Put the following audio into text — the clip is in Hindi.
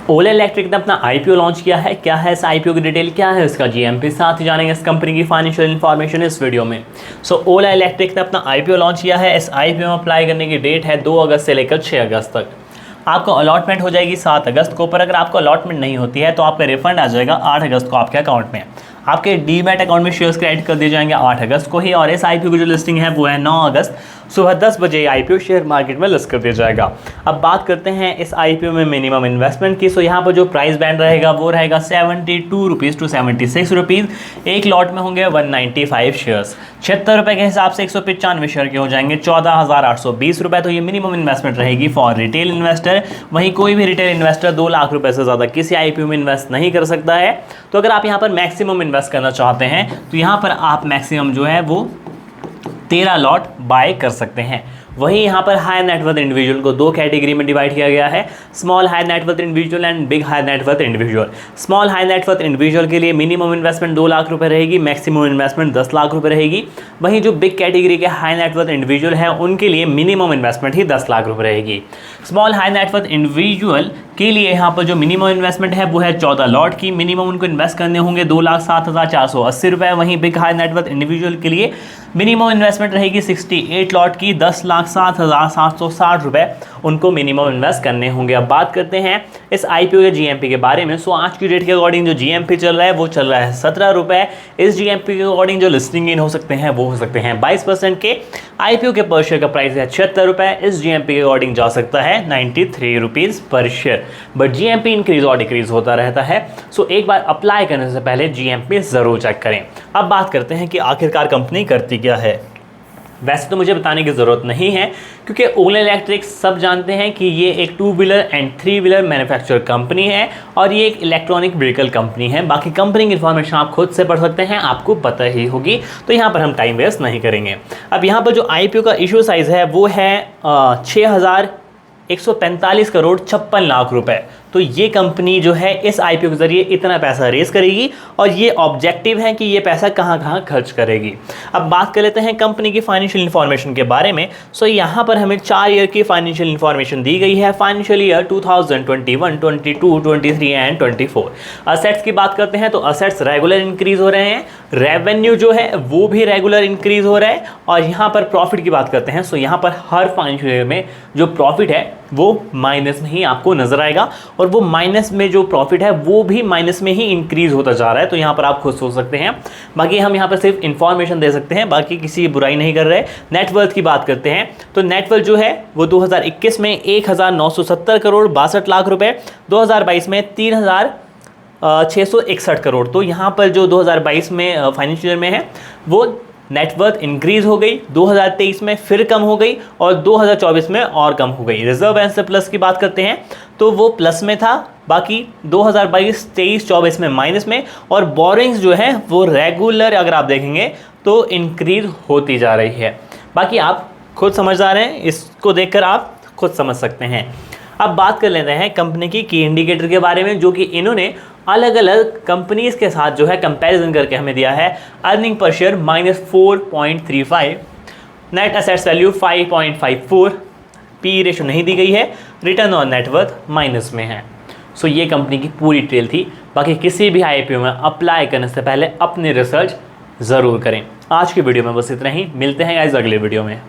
ओला इलेक्ट्रिक ने अपना आईपीओ लॉन्च किया है। क्या है इस आईपीओ की डिटेल, क्या है इसका जीएमपी, साथ ही जानेंगे इस कंपनी की फाइनेंशियल इन्फॉर्मेशन इस वीडियो में। ओला इलेक्ट्रिक ने अपना आईपीओ लॉन्च किया है। इस आईपीओ में अप्लाई करने की डेट है 2 अगस्त से लेकर 6 अगस्त तक। आपको अलॉटमेंट हो जाएगी 7 अगस्त को, पर अगर आपको अलॉटमेंट नहीं होती है तो आपका रिफंड आ जाएगा 8 अगस्त को आपके अकाउंट में। आपके डीमैट अकाउंट में शेयर्स क्रेडिट कर दिए जाएंगे 8 अगस्त को ही। और इस आईपीओ की जो लिस्टिंग है वो है 9 अगस्त सुबह 10 बजे आईपीओ शेयर मार्केट में लिस्ट कर दिया जाएगा। अब बात करते हैं इस आईपीओ में मिनिमम इन्वेस्टमेंट की। यहाँ पर जो प्राइस बैंड रहेगा वो रहेगा 72 रुपीज़ टू 76 रुपीज़। एक लॉट में होंगे 195 शेयर्स। 76 रुपये के हिसाब से 195 शेयर के हो जाएंगे 14,820 रुपये। तो ये मिनिमम इन्वेस्टमेंट रहेगी फॉर रिटेल इन्वेस्टर। वहीं कोई भी रिटेल इन्वेस्टर 2 लाख रुपये से ज़्यादा किसी आईपीओ में इन्वेस्ट नहीं कर सकता है। तो अगर आप यहाँ पर मैक्सिमम इन्वेस्ट करना चाहते हैं तो यहाँ पर आप मैक्सिमम जो है वो 13 लॉट बाय कर सकते हैं। वहीं यहाँ पर हाई नेटवर्थ इंडिविजुअल को 2 कैटेगरी में डिवाइड किया गया है, small high net worth individual and big high net worth individual. Small high net worth individual के लिए मिनिमम इन्वेस्टमेंट 2 लाख रुपए रहेगी, मैक्सिमम इन्वेस्टमेंट 10 लाख रुपए रहेगी। वहीं जो बिग कैटेगरी के हाई नेटवर्थ इंडिविजुअल है उनके लिए मिनिमम इन्वेस्टमेंट ही 10 लाख रुपए रहेगी। स्मॉल हाई नेटवर्थ इंडिविजुअल के लिए यहाँ पर जो मिनिमम इन्वेस्टमेंट है वो है 14 लॉट की। मिनिमम उनको इन्वेस्ट करने होंगे 2,07,480 रुपये। वहीं बिग हाई नेटवर्थ इंडिविजुअल के लिए मिनिमम इन्वेस्टमेंट रहेगी 68 लॉट की, 10,07,760 रुपये उनको मिनिमम इन्वेस्ट करने होंगे। अब बात करते हैं इस आईपीओ के जीएमपी के बारे में। आज की डेट के अकॉर्डिंग जो जीएमपी चल रहा है वो चल रहा है 17 रुपये। इस जीएमपी के अकॉर्डिंग जो लिस्टिंग गेन हो सकते हैं वो हो सकते हैं 22% के। आईपीओ के पर शेयर का प्राइस है 76 रुपये। इस जीएमपी के अकॉर्डिंग जा सकता है 93 रुपीज़ पर शेयर। बट जीएमपी इंक्रीज और डिक्रीज होता रहता है। एक बार अप्लाई करने से पहले जीएमपी ज़रूर चेक करें। अब बात करते हैं कि आखिरकार कंपनी करती क्या है। वैसे तो मुझे बताने की ज़रूरत नहीं है क्योंकि ओला इलेक्ट्रिक सब जानते हैं कि ये एक 2 wheeler and 3 wheeler manufacture company है और ये एक इलेक्ट्रॉनिक व्हीकल कंपनी है। बाकी कंपनी की इन्फॉर्मेशन आप खुद से पढ़ सकते हैं, आपको पता ही होगी। तो यहाँ पर हम टाइम वेस्ट नहीं करेंगे। अब यहाँ पर जो आईपीओ का इशू साइज़ है वो है 6,145 करोड़ 56 लाख रुपए। तो ये कंपनी जो है इस आईपीओ के ज़रिए इतना पैसा रेस करेगी और ये ऑब्जेक्टिव है कि ये पैसा कहाँ कहाँ खर्च करेगी। अब बात कर लेते हैं कंपनी की फाइनेंशियल इन्फॉर्मेशन के बारे में। यहाँ पर हमें 4 ईयर की फाइनेंशियल इन्फॉर्मेशन दी गई है, फाइनेंशियल ईयर 2021, 22, 23 एंड 24। असेट्स की बात करते हैं तो असेट्स रेगुलर इंक्रीज हो रहे हैं, रेवेन्यू जो है वो भी रेगुलर इंक्रीज हो रहा है। और यहाँ पर प्रॉफिट की बात करते हैं यहाँ पर हर फाइनेंशियल ईयर में जो प्रॉफिट है वो माइनस में ही आपको नजर आएगा और वो माइनस में जो प्रॉफिट है वो भी माइनस में ही इंक्रीज होता जा रहा है। तो यहाँ पर आप खुद सोच सकते हैं। बाकी हम यहाँ पर सिर्फ इंफॉर्मेशन दे सकते हैं, बाकी किसी की बुराई नहीं कर रहे। नेटवर्थ की बात करते हैं तो नेटवर्थ जो है वो 2021 में 1,970 करोड़ 62 लाख रुपए, 2022 में 3,661 करोड़। तो यहाँ पर जो 2022 में फाइनेंशियल ईयर में है वो नेटवर्थ इंक्रीज हो गई, 2023 में फिर कम हो गई और 2024 में और कम हो गई। रिजर्व एंड सरप्लस की बात करते हैं तो वो प्लस में था, बाकी 2022, 23, 24 में माइनस में। और बोरिंग्स जो है वो रेगुलर अगर आप देखेंगे तो इंक्रीज होती जा रही है। बाकी आप खुद समझदार हैं, इसको देखकर आप खुद समझ सकते हैं। अब बात कर लेते हैं कंपनी की इंडिकेटर के बारे में, जो कि इन्होंने अलग अलग कंपनीज के साथ जो है कंपैरिजन करके हमें दिया है। Earning per share -4.35, net assets value 5.54, P ratio नहीं दी गई है, रिटर्न ऑन नेटवर्थ माइनस में है। ये कंपनी की पूरी डिटेल थी। बाकी किसी भी आईपीओ में अप्लाई करने से पहले अपनी रिसर्च ज़रूर करें। आज की वीडियो में बस इतना ही, मिलते हैं गाइस अगले वीडियो में।